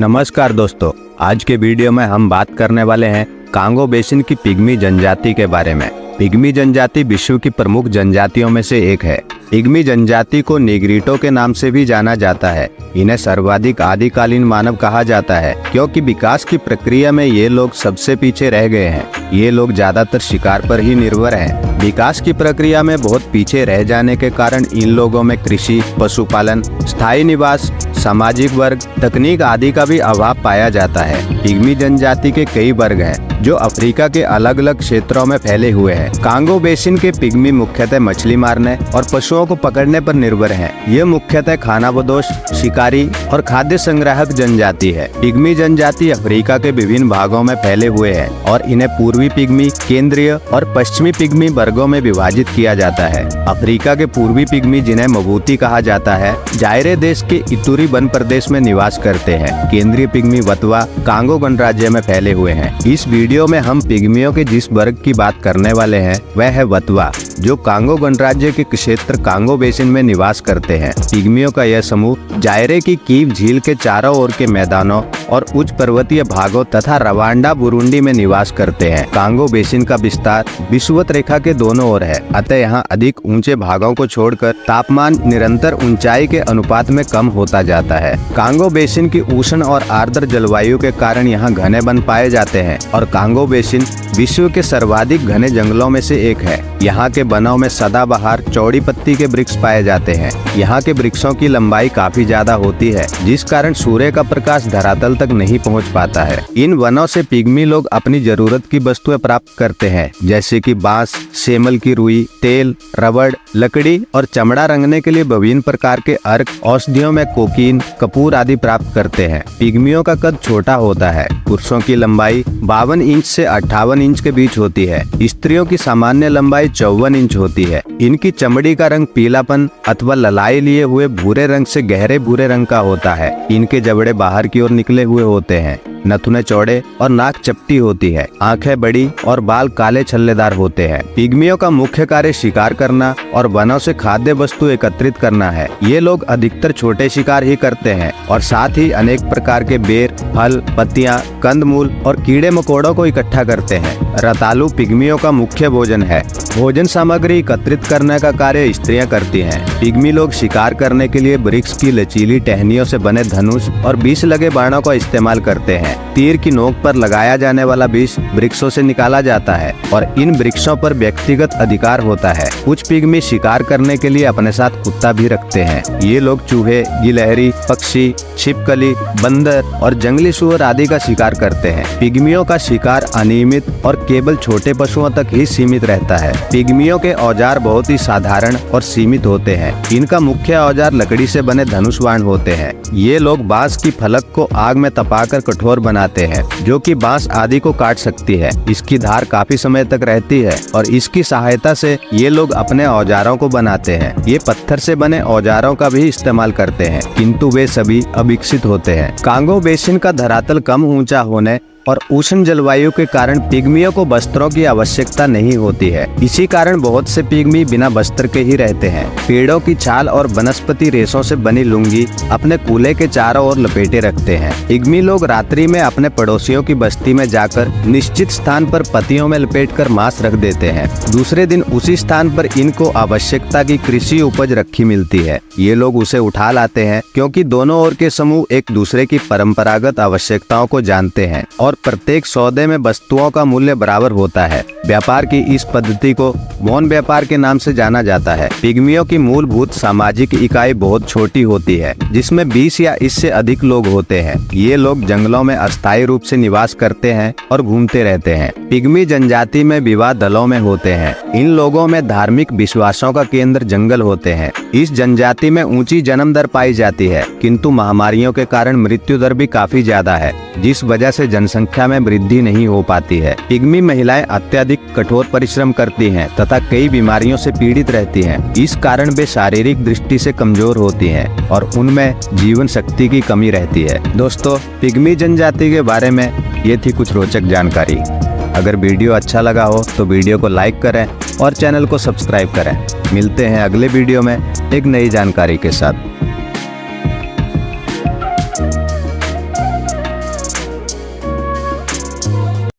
नमस्कार दोस्तों, आज के वीडियो में हम बात करने वाले हैं कांगो बेसिन की पिग्मी जनजाति के बारे में। पिग्मी जनजाति विश्व की प्रमुख जनजातियों में से एक है। पिग्मी जनजाति को निग्रिटो के नाम से भी जाना जाता है। इन्हें सर्वाधिक आदिकालीन मानव कहा जाता है क्योंकि विकास की प्रक्रिया में ये लोग सबसे पीछे रह गए हैं। ये लोग ज्यादातर शिकार पर ही निर्भर हैं। विकास की प्रक्रिया में बहुत पीछे रह जाने के कारण इन लोगों में कृषि, पशुपालन, स्थायी निवास, सामाजिक वर्ग, तकनीक आदि का भी अभाव पाया जाता है। पिग्मी जनजाति के कई वर्ग हैं जो अफ्रीका के अलग अलग क्षेत्रों में फैले हुए हैं। कांगो बेसिन के पिग्मी मुख्यतः मछली मारने और पशुओं को पकड़ने पर निर्भर हैं। ये मुख्यतः खानाबदोश, शिकारी और खाद्य संग्राहक जनजाति है। पिग्मी जनजाति अफ्रीका के विभिन्न भागों में फैले हुए हैं और इन्हें पूर्वी पिग्मी, केंद्रीय और पश्चिमी पिग्मी वर्गों में विभाजित किया जाता है। अफ्रीका के पूर्वी पिग्मी, जिन्हें मबूती कहा जाता है, जायरे देश के इतूरी वन प्रदेश में निवास करते हैं। केंद्रीय पिग्मी वतवा कांगो गणराज्य में फैले हुए हैं। इस वीडियो में हम पिग्मियों के जिस वर्ग की बात करने वाले हैं वह है वतवा, जो कांगो गणराज्य के क्षेत्र कांगो बेसिन में निवास करते हैं। पिग्मियों का यह समूह जायरे की कीव झील के चारों ओर के मैदानों और उच्च पर्वतीय भागों तथा रवांडा बुरुंडी में निवास करते हैं। कांगो बेसिन का विस्तार विषुवत रेखा के दोनों ओर है, अतः यहाँ अधिक ऊंचे भागों को छोड़कर तापमान निरंतर ऊंचाई के अनुपात में कम होता जाता है। कांगो बेसिन की उष्ण और आर्द्र जलवायु के कारण यहाँ घने वन पाए जाते हैं और कांगो बेसिन विश्व के सर्वाधिक घने जंगलों में से एक है। यहाँ के वनों में सदाबहार चौड़ी पत्ती के वृक्ष पाए जाते हैं। यहाँ के वृक्षों की लंबाई काफी ज्यादा होती है, जिस कारण सूर्य का प्रकाश धरातल तक नहीं पहुँच पाता है। इन वनों से पिग्मी लोग अपनी जरूरत की वस्तुएं प्राप्त करते हैं, जैसे कि बांस, सेमल की रुई, तेल, रबड़, लकड़ी और चमड़ा रंगने के लिए विभिन्न प्रकार के अर्क, औषधियों में कोकीन, कपूर आदि प्राप्त करते हैं। पिग्मियों का कद छोटा होता है। पुरुषों की लंबाई 52 इंच से 58 इंच के बीच होती है। स्त्रियों की सामान्य लंबाई 54 इंच होती है। इनकी चमड़ी का रंग पीलापन अथवा ललाई लिए हुए भूरे रंग से गहरे भूरे रंग का होता है। इनके जबड़े बाहर की ओर निकले हुए होते हैं। नथुने चौड़े और नाक चपटी होती है। आंखें बड़ी और बाल काले छल्लेदार होते हैं। पिग्मियों का मुख्य कार्य शिकार करना और वनों से खाद्य वस्तु एकत्रित करना है। ये लोग अधिकतर छोटे शिकार ही करते हैं और साथ ही अनेक प्रकार के बेर, फल, पत्तियां, कंदमूल और कीड़े मकोड़ों को इकट्ठा करते हैं। रतालू पिग्मियों का मुख्य भोजन है। भोजन सामग्री एकत्रित करने का कार्य स्त्रियां करती हैं। पिग्मी लोग शिकार करने के लिए वृक्ष की लचीली टहनियों से बने धनुष और विष लगे बाणों का इस्तेमाल करते हैं। तीर की नोक पर लगाया जाने वाला विष वृक्षों से निकाला जाता है और इन वृक्षों पर व्यक्तिगत अधिकार होता है। कुछ पिग्मी शिकार करने के लिए अपने साथ कुत्ता भी रखते हैं। ये लोग चूहे, गिलहरी, पक्षी, छिपकली, बंदर और जंगली सुअर आदि का शिकार करते हैं। पिग्मियों का शिकार अनियमित और केवल छोटे पशुओं तक ही सीमित रहता है। पिग्मियों के औजार बहुत ही साधारण और सीमित होते हैं। इनका मुख्य औजार लकड़ी से बने धनुष बाण होते हैं। ये लोग बांस की फलक को आग में तपाकर कठोर बनाते हैं, जो कि बांस आदि को काट सकती है। इसकी धार काफी समय तक रहती है और इसकी सहायता से ये लोग अपने औजारों को बनाते हैं। ये पत्थर से बने औजारों का भी इस्तेमाल करते हैं, किंतु वे सभी अविकसित होते हैं। कांगो बेसिन का धरातल कम ऊंचा होने और उष्ण जलवायु के कारण पिग्मियों को वस्त्रों की आवश्यकता नहीं होती है। इसी कारण बहुत से पिग्मी बिना वस्त्र के ही रहते हैं। पेड़ों की छाल और वनस्पति रेशों से बनी लुंगी अपने कूल्हे के चारों ओर लपेटे रखते हैं। पिग्मी लोग रात्रि में अपने पड़ोसियों की बस्ती में जाकर निश्चित स्थान पर पत्तियों में लपेटकर मांस रख देते हैं। दूसरे दिन उसी स्थान पर इनको आवश्यकता की कृषि उपज रखी मिलती है। ये लोग उसे उठा लाते हैं क्योंकि दोनों ओर के समूह एक दूसरे की परंपरागत आवश्यकताओं को जानते हैं और प्रत्येक सौदे में वस्तुओं का मूल्य बराबर होता है। व्यापार की इस पद्धति को मौन व्यापार के नाम से जाना जाता है। पिग्मियों की मूलभूत सामाजिक इकाई बहुत छोटी होती है, जिसमें 20 या इससे अधिक लोग होते हैं। ये लोग जंगलों में अस्थायी रूप से निवास करते हैं और घूमते रहते हैं। पिग्मी जनजाति में विवाह दलों में होते हैं। इन लोगों में धार्मिक विश्वासों का केंद्र जंगल होते हैं। इस जनजाति में ऊंची जन्म दर पाई जाती है, किंतु महामारियों के कारण मृत्यु दर भी काफी ज्यादा है, जिस वजह से जनसंख्या में वृद्धि नहीं हो पाती है। पिग्मी महिलाएं अत्यधिक कठोर परिश्रम करती हैं तथा कई बीमारियों से पीड़ित रहती हैं। इस कारण वे शारीरिक दृष्टि से कमजोर होती हैं और उनमें जीवन शक्ति की कमी रहती है। दोस्तों, पिग्मी जनजाति के बारे में ये थी कुछ रोचक जानकारी। अगर वीडियो अच्छा लगा हो तो वीडियो को लाइक करें और चैनल को सब्सक्राइब करें। मिलते हैं अगले वीडियो में एक नई जानकारी के साथ।